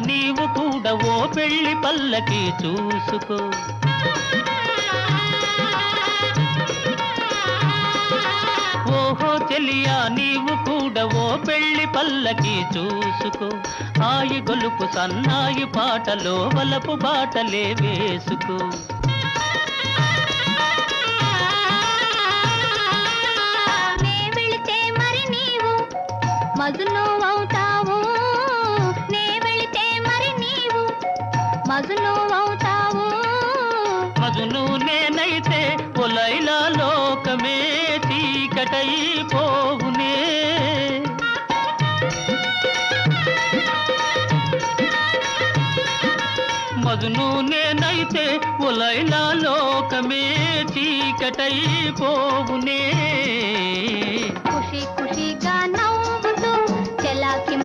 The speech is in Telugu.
నీవు కూడా ఓ పెళ్లి పల్లకి చూసుకో. ఓహో చెలియా నీవు కూడా ఓ పెళ్లి పల్లకి చూసుకో. హాయి గొలుపు సన్నాయి పాటలో వలపు బాటలే వేసుకో. మజును అవుతావు, నే వెళితే మరి నీవు మజును అవుతావు. మజును నేనైతే ఒలైలా లోకమే చీకటైపోవునే. మజును నేనైతే ఒలైలా లోకమే చీకటైపోవునే. ఖుషి